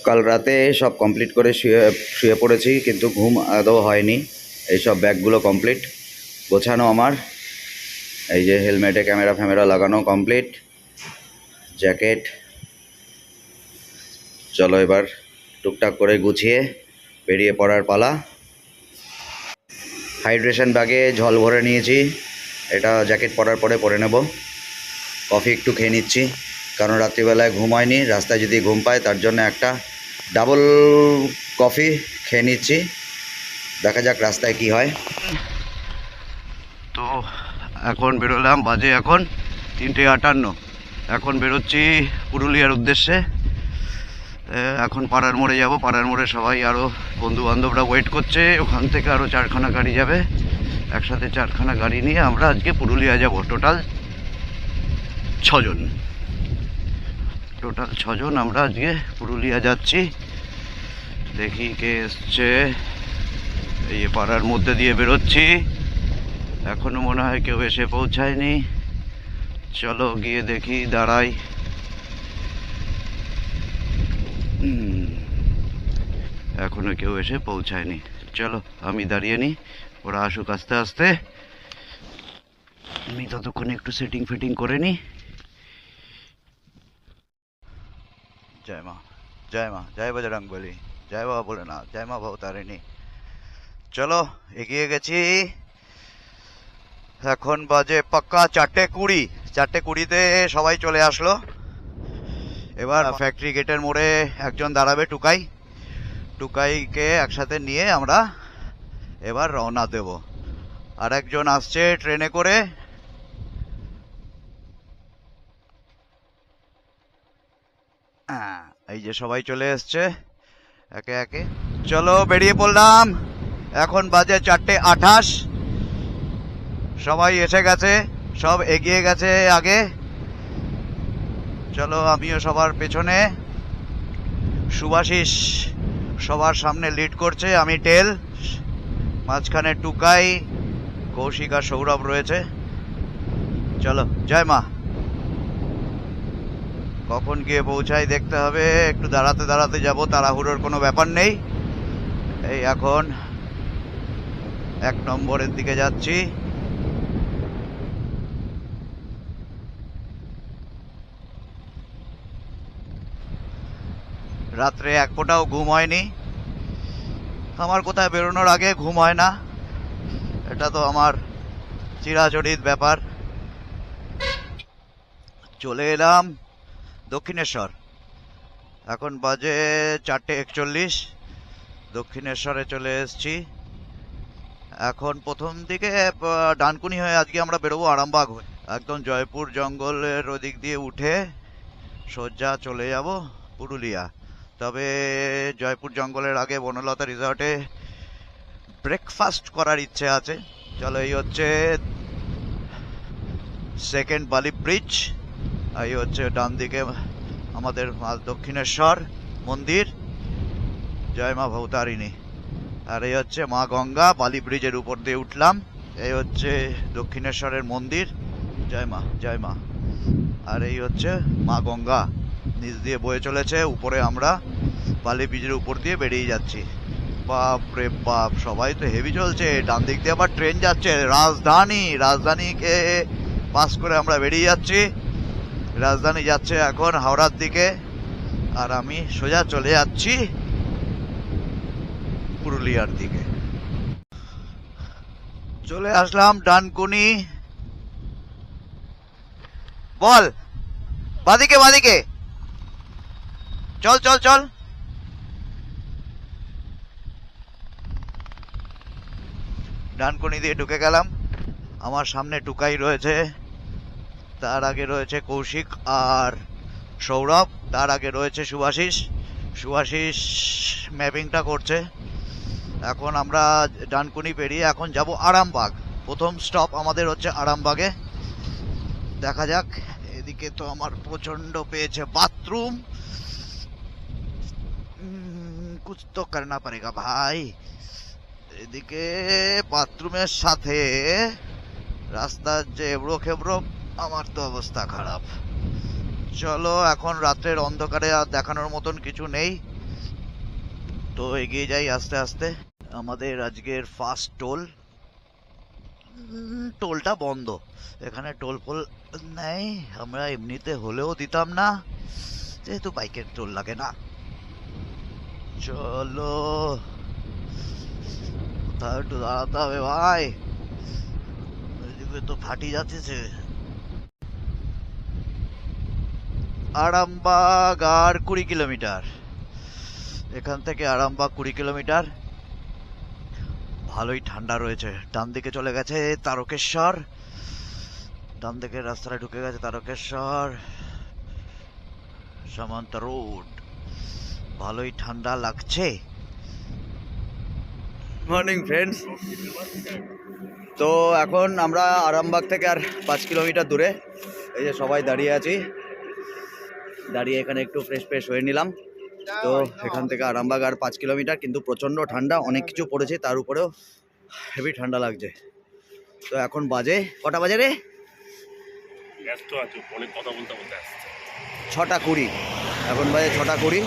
কাল রাতে সব কমপ্লিট করে শুয়ে শুয়ে পড়েছি, কিন্তু ঘুম আদৌ হয়নি। এইসব ব্যাগগুলো কমপ্লিট গোছানো আমার। এই যে হেলমেটে ক্যামেরা ফ্যামেরা লাগানো কমপ্লিট, জ্যাকেট। চলো এবার টুকটাক করে গুছিয়ে বেরিয়ে পড়ার পালা। হাইড্রেশন ব্যাগে জল ভরে নিয়েছি, এটা জ্যাকেট পরার পরে পরে নেব। কফি একটু খেয়ে নিচ্ছি, কারণ রাত্রিবেলায় ঘুম হয়নি। রাস্তায় যদি ঘুম পায় তার জন্য একটা ডাবল কফি খেয়ে নিচ্ছি। দেখা যাক রাস্তায় কি হয়। তো এখন বেরোলাম, বাজে এখন 3:58। এখন বেরোচ্ছি পুরুলিয়ার উদ্দেশ্যে। এখন পাড়ার মোড়ে যাব। পাড়ার মোড়ে সবাই আরও বন্ধু বান্ধবরা ওয়েট করছে। ওখান থেকে আরও 4খানা গাড়ি যাবে। একসাথে 4খানা গাড়ি নিয়ে আমরা আজকে পুরুলিয়া যাব। টোটাল 6জন। আমরা আজকে পুরুলিয়া যাচ্ছি। দেখি কে এসছে। এই পাড়ার মধ্যে দিয়ে বেরোচ্ছি, এখনো মনে হয় কেউ এসে পৌঁছায়নি। চলো গিয়ে দেখি, দাঁড়াই। এখনো কেউ এসে পৌঁছায়নি। চলো আমি দাঁড়িয়ে নিই, ওরা আসুক আস্তে আস্তে। আমি ততক্ষণে একটু সেটিং ফিটিং করে নিই। জয় মা, জয় মা, জয় বজরংবলী, জয় বাবা ভোলেনাথ, জয় মা ভবতারিণী। চলো এগিয়ে গেছি। এখন বাজে পাক্কা 4:20। 4:20-তে সবাই চলে আসলো। এবার ফ্যাক্টরি গেটের মোড়ে একজন দাঁড়াবে, টুকাইকে একসাথে নিয়ে আমরা এবার রওনা দেব। আর একজন আসছে ট্রেনে করে। এই যে সবাই চলে এসছে একে একে। চলো বেরিয়ে পড়লাম। এখন বাজে 4:28। সবাই এসে গেছে, সব এগিয়ে গেছে আগে। চলো আমিও সবার পেছনে। সুভাষিস সবার সামনে লিড করছে, আমি টেল, মাঝখানে টুকাই, কৌশিক আর সৌরভ রয়েছে। চলো জয় মা। কখন গিয়ে পৌঁছাই দেখতে হবে, একটু দাঁড়াতে দাঁড়াতে যাব, তাড়াহুড়োর কোনো ব্যাপার নেই। এই এখন 1 নম্বরের দিকে যাচ্ছি। রাত্রে এক ফোঁটাও ঘুম হয়নি আমার। কোথায় বেরোনোর আগে ঘুম হয় না, এটা তো আমার চিরাচরিত ব্যাপার। চলে এলাম দক্ষিণেশ্বর। এখন বাজে 4:41। দক্ষিণেশ্বরে চলে এসেছি। এখন প্রথম দিকে ডানকুনি হয়ে আজকে আমরা বেরোবো আরামবাগ হয়ে। একদম জয়পুর জঙ্গলের ওদিক দিয়ে উঠে সোজা চলে যাব পুরুলিয়া। তবে জয়পুর জঙ্গলের আগে বনলতা রিসর্টে ব্রেকফাস্ট করার ইচ্ছে আছে। চলো এই হচ্ছে 2nd বালি ব্রিজ। এই হচ্ছে ডান দিকে আমাদের দক্ষিণেশ্বর মন্দির, জয় মা ভবতারিণী। আর এই হচ্ছে মা গঙ্গা। বালি ব্রিজের উপর দিয়ে উঠলাম। এই হচ্ছে দক্ষিণেশ্বরের মন্দির, জয় মা, জয় মা। আর এই হচ্ছে মা গঙ্গা নিচ দিয়ে বয়ে চলেছে। উপরে আমরা বালি ব্রিজের উপর দিয়ে বেরিয়ে যাচ্ছি। বাপ রে বাপ, সবাই তো হেভি চলছে। ডান দিক দিয়ে আবার ট্রেন যাচ্ছে, রাজধানীকে পাস করে আমরা বেরিয়ে যাচ্ছি। রাজধানী যাচ্ছে এখন হাওড়ার দিকে, আর আমি সোজা চলে যাচ্ছি পুরুলিয়ার দিকে। চলে আসলাম ডানকুনি। বল, বাদিকে বাদিকে, চল চল চল। ডানকুনি দিয়ে ঢুকে গেলাম। আমার সামনে টুকাই রয়েছে, তার আগে রয়েছে কৌশিক আর সৌরভ, তার আগে রয়েছে সুভাষিস ম্যাপিংটা করছে। এখন আমরা ডানকুনি পেরিয়ে এখন যাব আরামবাগ। প্রথম স্টপ আমাদের হচ্ছে আরামবাগে। দেখা যাক। এদিকে তো আমার প্রচন্ড পেয়েছে বাথরুম। কুছ তো করনা পড়েগা ভাই। এদিকে বাথরুমের সাথে রাস্তার যে এবড়ো খেবড়ো, আমার তো অবস্থা খারাপ। চলো এখন রাতের অন্ধকারে আর দেখানোর মতন কিছু নেই। তো এগিয়ে যাই আস্তে আস্তে। আমাদের আজকের ফার্স্ট টোলটা বন্ধ, এখানে টোল ফোল নেই। আমরা এমনিতে হলেও দিতাম না, যেহেতু বাইকের টোল লাগে না। চলো, কোথাও একটু দাঁড়াতে হবে ভাই, এদিকে তো ফাটি যাচ্ছে। আরামবাগ আর 20 কিলোমিটার, এখান থেকে আরামবাগ 20 কিলোমিটার। ভালোই ঠান্ডা রয়েছে। ডান দিকে চলে গেছে তারকেশ্বর, ডান দিকে রাস্তায় ঢুকে গেছে তারকেশ্বর সামন্ত রোড। ভালোই ঠান্ডা লাগছে। মর্নিং ফ্রেন্ডস, তো এখন আমরা আরামবাগ থেকে আর 5 কিলোমিটার দূরে। এই যে সবাই দাঁড়িয়ে আছি, দাঁড়িয়ে এখানে একটু ফ্রেশ হয়ে নিলাম। তো এখান থেকে আরামবাগ আর 5 কিলোমিটার, কিন্তু প্রচণ্ড ঠান্ডা, অনেক কিছু পড়েছে, তার উপরেও হেভি ঠান্ডা লাগছে। তো এখন বাজে কটা বাজে রে? 6:20। এখন বাজে 6:20,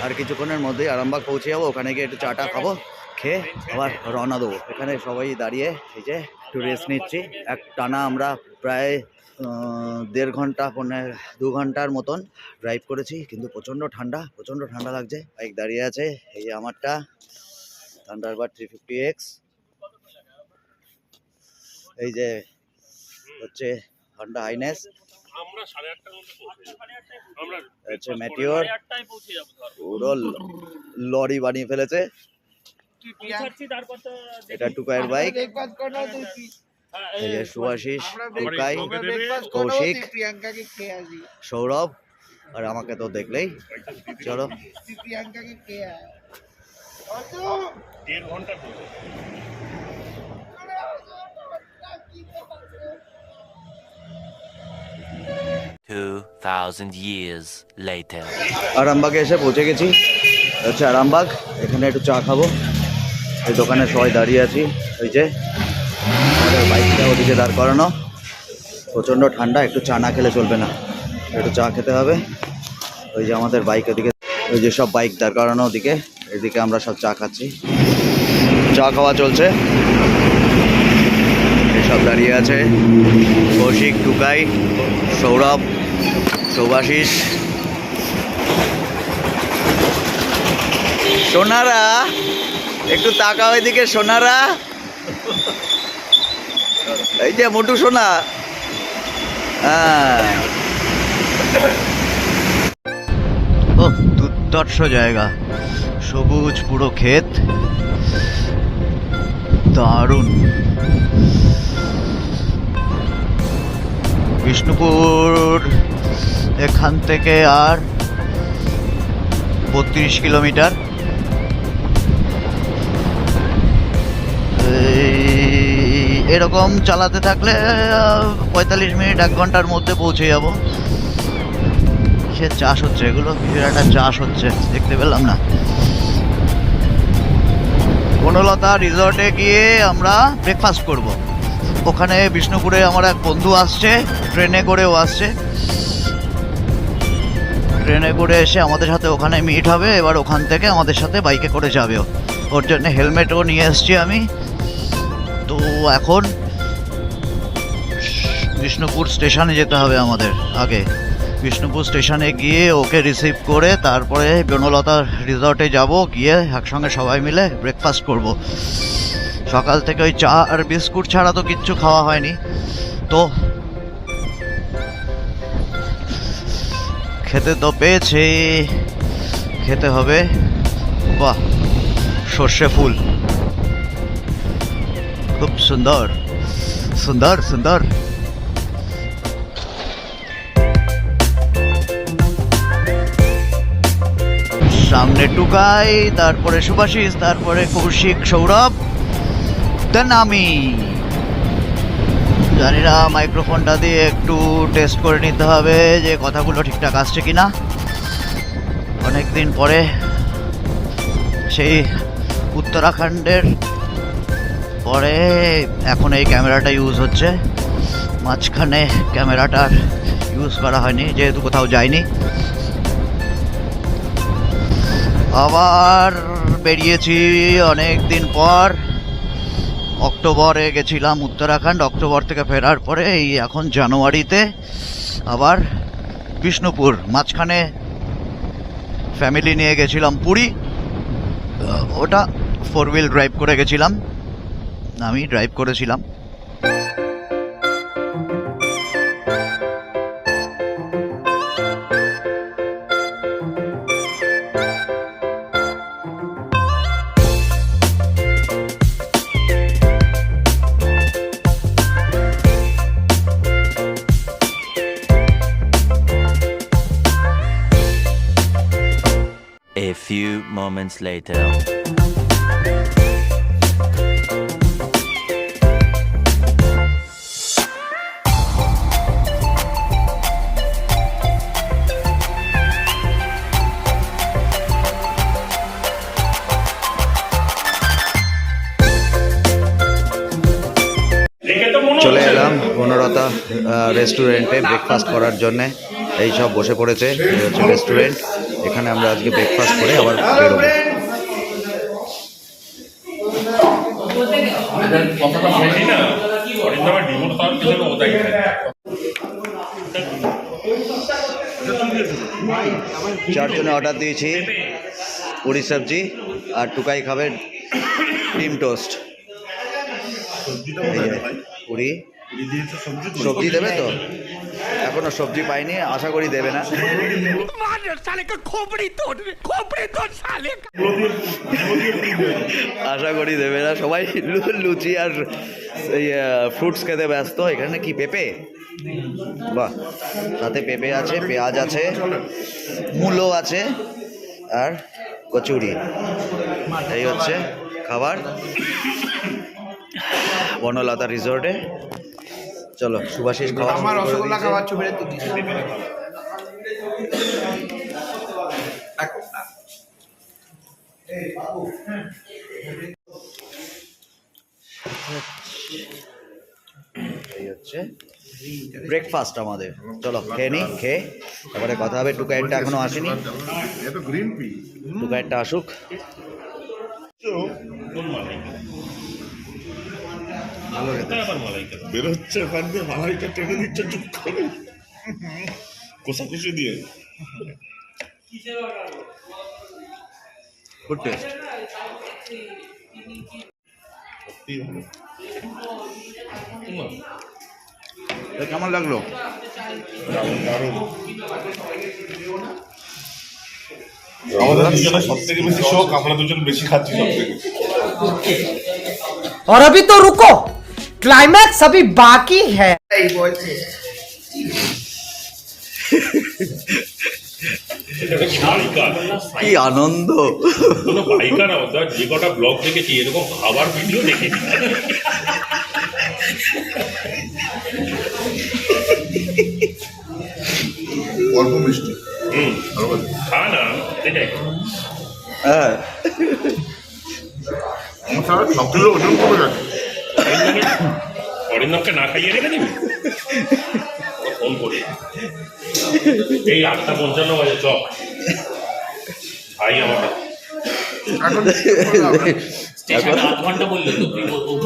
আর কিছুক্ষণের মধ্যেই আরামবাগ পৌঁছে যাবো। ওখানে গিয়ে একটু চাটা খাবো, খেয়ে আবার রওনা দেবো। এখানে সবাই দাঁড়িয়ে এই যে একটু রেস্ট নিচ্ছি। এক টানা আমরা প্রায় 1.5 ঘন্টা 2 ঘন্টার মতন ড্রাইভ করেছি, কিন্তু প্রচণ্ড ঠান্ডা লাগছে। বাইক দাঁড়িয়ে আছে, এই যে আমারটা থান্ডারবার্ড 350X, এই যে হচ্ছে হন্ডা হাইনেস, হচ্ছে ম্যাটিওর, পুরো লরি বানিয়ে ফেলেছে। এটা টুকাইয়ের বাইক, এই যে সুভাশিস, টুকাই, কৌশিক, সৌরভ, আর আমাকে তো দেখলেই। চলো, 2000 years later. আরামবাগে এসে পৌঁছে গেছি। হচ্ছে আরামবাগ, এখানে একটু চা খাবো। এই দোকানে সবাই দাঁড়িয়ে আছি, ওই যে আমাদের বাইকটা ওদিকে দাঁড় করানো। প্রচণ্ড ঠান্ডা, একটু চা না খেলে চলবে না, একটু চা খেতে হবে। ওই যে আমাদের বাইক ওদিকে, ওই যে সব বাইক দাঁড় করানো ওদিকে, এদিকে আমরা সব চা খাচ্ছি, চা খাওয়া চলছে। এসব দাঁড়িয়ে আছে কৌশিক, টুকাই, সৌরভ, সৌভাশিস। সোনারা একটু তাকাও এদিকে, সোনারা, এই যে মোটু সোনা। হ্যাঁ, ও দুর্ধর্ষ জায়গা, সবুজ পুরো ক্ষেত, দারুণ। বিষ্ণুপুর এখান থেকে আর 32 কিলোমিটার। এরকম চালাতে থাকলে 45 মিনিট 1 ঘন্টার মধ্যে পৌঁছে যাব। সে চাষ হচ্ছে, এগুলো কিছু একটা চাষ হচ্ছে, দেখতে পেলাম না। বনলতা রিসর্টে গিয়ে আমরা ব্রেকফাস্ট করব। ওখানে বিষ্ণুপুরে আমার এক বন্ধু আসছে, ট্রেনে করেও আসছে। ট্রেনে করে এসে আমাদের সাথে ওখানে মিট হবে। এবার ওখান থেকে আমাদের সাথে বাইকে করে যাবে। ওর জন্য হেলমেটও নিয়ে এসছি আমি। তো এখন বিষ্ণুপুর স্টেশনে যেতে হবে আমাদের। আগে বিষ্ণুপুর স্টেশনে গিয়ে ওকে রিসিভ করে তারপরে বনলতা রিসর্টে যাব, গিয়ে একসঙ্গে সবাই মিলে ব্রেকফাস্ট করব। সকাল থেকে ওই চা আর বিস্কুট ছাড়া তো কিচ্ছু খাওয়া হয়নি। তো খেতে তো পেয়েছে, খেতে হবে। বাহ, সর্ষে ফুল, খুব সুন্দর সুন্দর সুন্দর। সামনে টুকাই, তারপরে সুভাশিস, তারপরে কৌশিক, সৌরভ, দেন আমি। জানি না, মাইক্রোফোনটা দিয়ে একটু টেস্ট করে নিতে হবে যে কথাগুলো ঠিকঠাক আসছে কিনা। অনেকদিন পরে সেই উত্তরাখণ্ডের পরে এখন এই ক্যামেরাটা ইউজ হচ্ছে। মাঝখানে ক্যামেরাটার ইউজ করা হয়নি, যেহেতু কোথাও যায়নি। আবার বেরিয়েছি অনেক দিন পর। অক্টোবরে গেছিলাম উত্তরাখণ্ড, অক্টোবর থেকে ফেরার পরে এই এখন জানুয়ারিতে আবার বিষ্ণুপুর। মাঝখানে ফ্যামিলি নিয়ে গেছিলাম পুরী, ওটা 4 হুইল ড্রাইভ করে গেছিলাম, আমি ড্রাইভ করেছিলাম। A few moments later. চলে এলাম বনলতা রেস্টুরেন্টে ব্রেকফাস্ট করার জন্যে। এই সব বসে পড়েছে, এই হচ্ছে রেস্টুরেন্ট। এখানে আমরা আজকে ব্রেকফাস্ট করে আবার বেরোবো। চারজনে অর্ডার দিয়েছি পুরি সবজি, আর টুকাই খাবে ডিম টোস্ট। পুরি সবজি দেবে তো? এখনো সবজি পাইনি, আশা করি দেবে না। আশা করি দেবে না। সবাই লুচি আর এই ফ্রুটস খেতে ব্যস্ত। এখানে কি পেঁপে? বাহ, তাতে পেঁপে আছে, পেঁয়াজ আছে, মূলো আছে আর কচুরি। এই হচ্ছে খাবার বনলতা রিসোর্টে। চলো সুভাষিস খাওয়া। আমার রসগোল্লা খাওয়ার ছবি তো এই হচ্ছে ব্রেকফাস্ট আমাদের। চলো খেয়ে নি, খেয়ে তারপরে কথা হবে। টুকাইটটা এখনো আসেনি, টুকাইটটা আসুক। বেরোচ্ছে ওখান দিয়ে, মালাইটা টেনে দিচ্ছে চুপ করে কষাকষি দিয়ে। Good test. কেমন লাগলো? দারুণ। আমাদের দুজনে সব থেকে বেশি শখ, আমরা দুজন বেশি খাচ্ছি সব থেকে। और अभी तो रुको, क्लाइमैक्स अभी बाकी है। এই বলছে কি আনন্দ! কোনো বাইকা না, ওটা যে কটা ব্লগ দেখেছি এরকম খাবার ভিডিও দেখেছি। অল্প মিষ্টি। খা না, এটাই হ্যাঁ, আমার সবগুলো ওজন কমে গেছে। অরিন্দমকে না খাইয়ে রেখে দিবি? ফোন করি এই 8:55 বাজে, চক ভাই আমার এখন 8 ঘন্টা বললো তো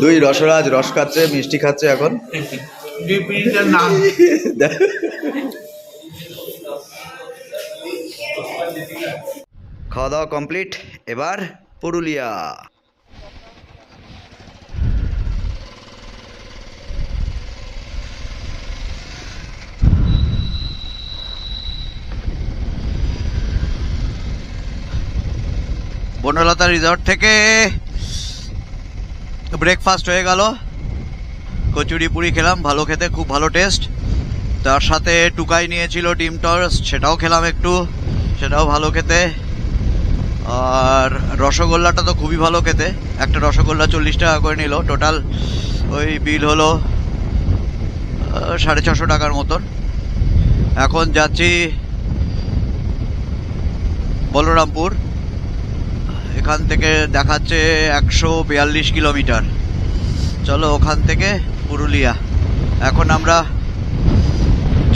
দুই রসরাজ রস খাচ্ছে, মিষ্টি খাচ্ছে এখন। দুই পিরিয়ডের নাম খাওয়া দাওয়া কমপ্লিট, এবার পুরুলিয়া। বনলতা রিসর্ট থেকে ব্রেকফাস্ট হয়ে গেল, কচুরি পুরি খেলাম, ভালো খেতে, খুব ভালো টেস্ট। তার সাথে টুকাই নিয়েছিল ডিম টোস্ট, সেটাও খেলাম একটু, সেটাও ভালো খেতে। আর রসগোল্লাটা তো খুবই ভালো খেতে, একটা রসগোল্লা 40 টাকা করে নিল। টোটাল ওই বিল হলো 650 টাকার মতন। এখন যাচ্ছি বলরামপুর, এখান থেকে দেখাচ্ছে 142 কিলোমিটার। চলো ওখান থেকে পুরুলিয়া। এখন আমরা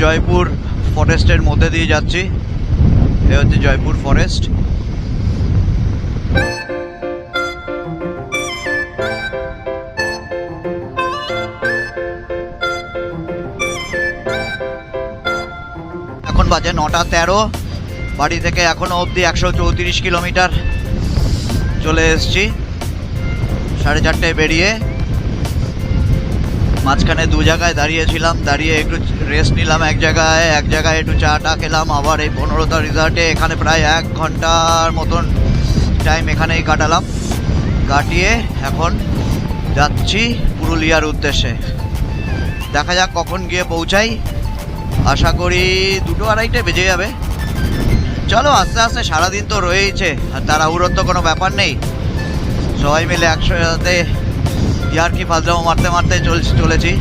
জয়পুর ফরেস্টের মধ্যে দিয়ে যাচ্ছি। এ হচ্ছে জয়পুর ফরেস্ট। 9:13, বাড়ি থেকে এখনো অবধি 134 কিলোমিটার চলে এসেছি। 4:30 বেরিয়ে মাঝখানে দু জায়গায় দাঁড়িয়েছিলাম, দাঁড়িয়ে একটু রেস্ট নিলাম এক জায়গায় একটু চা টা খেলাম। আবার এই 15টা রিসর্টে এখানে প্রায় 1 ঘন্টার মতন টাইম এখানেই কাটালাম। কাটিয়ে এখন যাচ্ছি পুরুলিয়ার উদ্দেশ্যে। দেখা যাক কখন গিয়ে পৌঁছাই, আশা করি 2-2:30 বেজে যাবে। চলো আস্তে আস্তে, সারাদিন তো রয়েইছে, আর তাড়াহুড়োর তো কোনো ব্যাপার নেই। সবাই মিলে একসাথে ইয়ার্কি ফাজলামো মারতে মারতে চলেছি।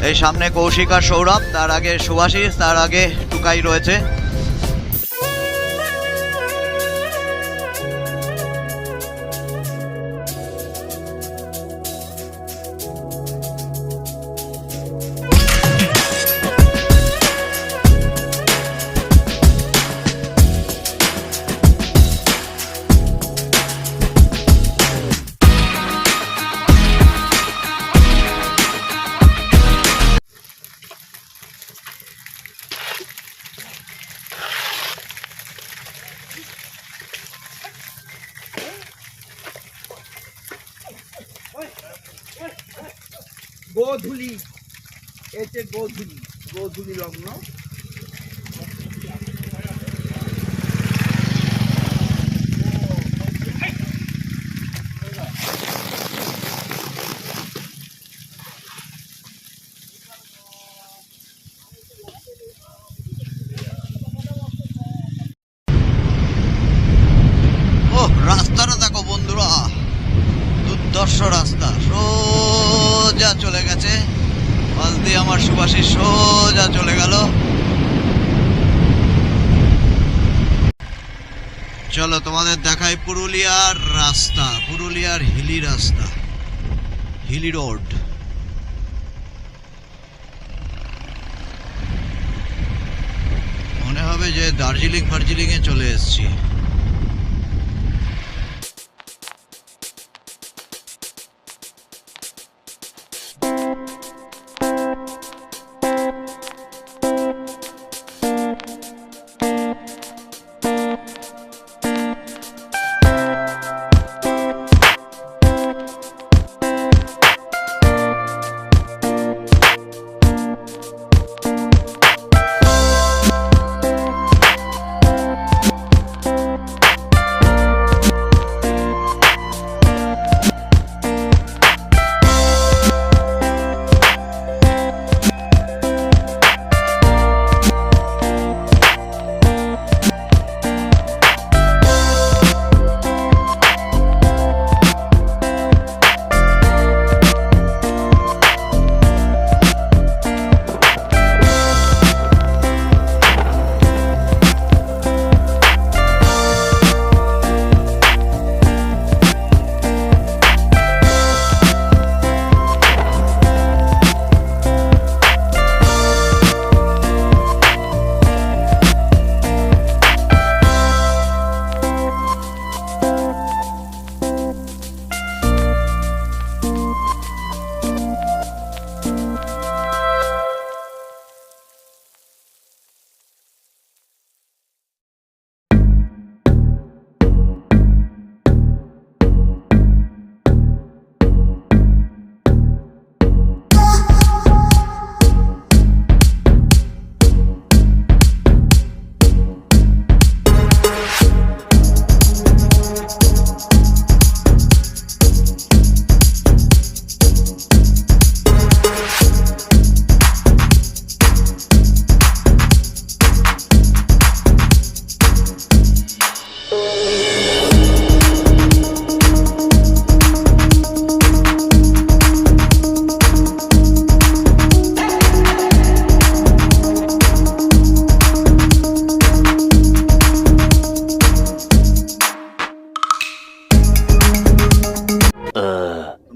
এই সামনে কৌশিক আর সৌরভ, তার আগে সুভাষিস, তার আগে টুকাই রয়েছে। গোধূলি, এতে গোধূলি লগ্ন। ওহ, রাস্তাটা দেখো বন্ধুরা, দুর্ধর্ষ রাস্তা, সোজা চলে গেছে। পাশ দিয়ে আমার সুভাষিস সোজা চলে গেল। চলো তোমাদের দেখাই পুরুলিয়ার রাস্তা, পুরুলিয়ার হিলি রাস্তা, হিলি রোড। মনে হবে যে দার্জিলিং এ চলে এসেছি।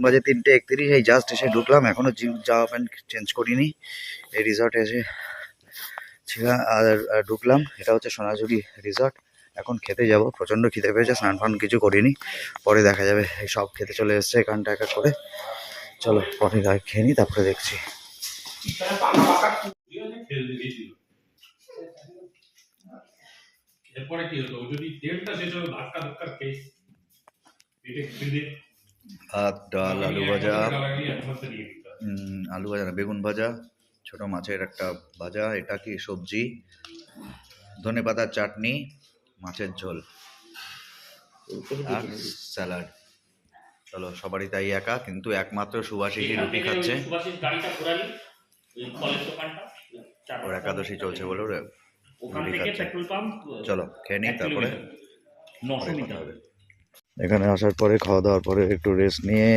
বাজে 3:31, এই জাস্ট এসে ঢুকলাম, এখনো জামা প্যান্ট চেঞ্জ করিনি। এই রিসর্টে এসে আর ঢুকলাম। এটা হচ্ছে সোনাঝুরি রিসর্ট। এখন খেতে যাব, প্রচণ্ড খিদে পেয়েছে, স্নান ফান কিছু করিনি, পরে দেখা যাবে। এই সব খেতে চলে এসছে এখানটা এক এক করে। চলো পরে খেয়ে নিই, তারপরে দেখছি। এরপরে কি হতো যদি ট্রেনটা শেষ হলো ধাক্কা ধাক্কার কেস পেটে ফিরে ভাত ডাল আলু ভাজা অ্যাডভান্স দিয়ে দিতে হবে। আলু ভাজা না বেগুন ভাজা, ছোট মাছের একটা ভাজা, এটা কি সবজি, ধনেপাতার চাটনি, মাছের ঝোল আর স্যালাড। চলো সবারই তাই একা, কিন্তু একমাত্র সুভাষিসই এখান রুটি থেকে খাচ্ছে। ওই সুভাষিস গাড়িটা ঘোরালি ওই ফলের দোকানটা ওর একাদশী চলছে বলে ওরা ওখান রুটি থেকে খাচ্ছে। পেট্রোল পাম্প চলো খেয়ে নিই, তারপরে 900 কথা মিটার হবে। এখানে আসার পরে খাওয়া দাওয়ার পরে একটু রেস্ট নিয়ে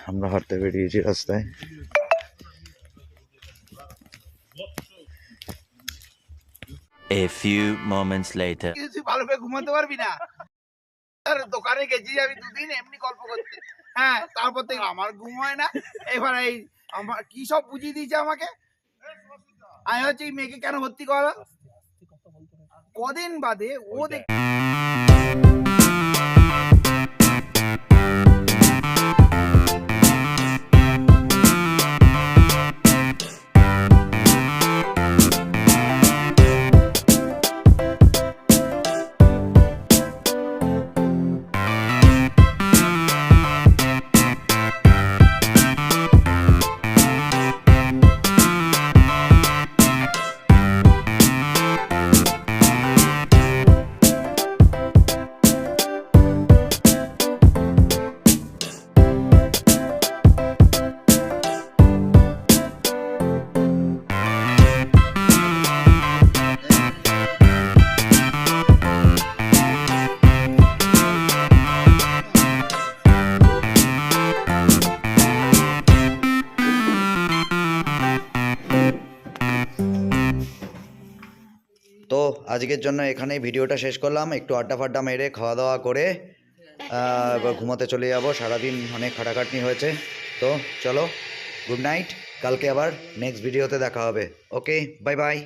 আমরা হাঁটতে বেরিয়েছি রাস্তায়। A few moments later. তুই ভালো করে ঘুমাতে পারবি না। আর দোকানে গেছি আমি 2 দিন এমনি গল্প করতে। হ্যাঁ, তারপর থেকে আমার ঘুম হয় না। এবার এই আমার কি সব বুঝিয়ে দিয়েছে আমাকে। আমি হচ্ছে এই মেয়েকে কেন ভর্তি করা? কদিন বাদে ও দেখ তো আজকের জন্য এখানেই ভিডিওটা শেষ করলাম। একটু আড্ডা ফাড্ডা মেরে খাওয়া দাওয়া করে এবার ঘুমাতে চলে যাব। সারাদিন অনেক খাটাখাটনি হয়েছে। তো চলো, গুড নাইট। কালকে আবার নেক্সট ভিডিওতে দেখা হবে। ওকে, বাই বাই।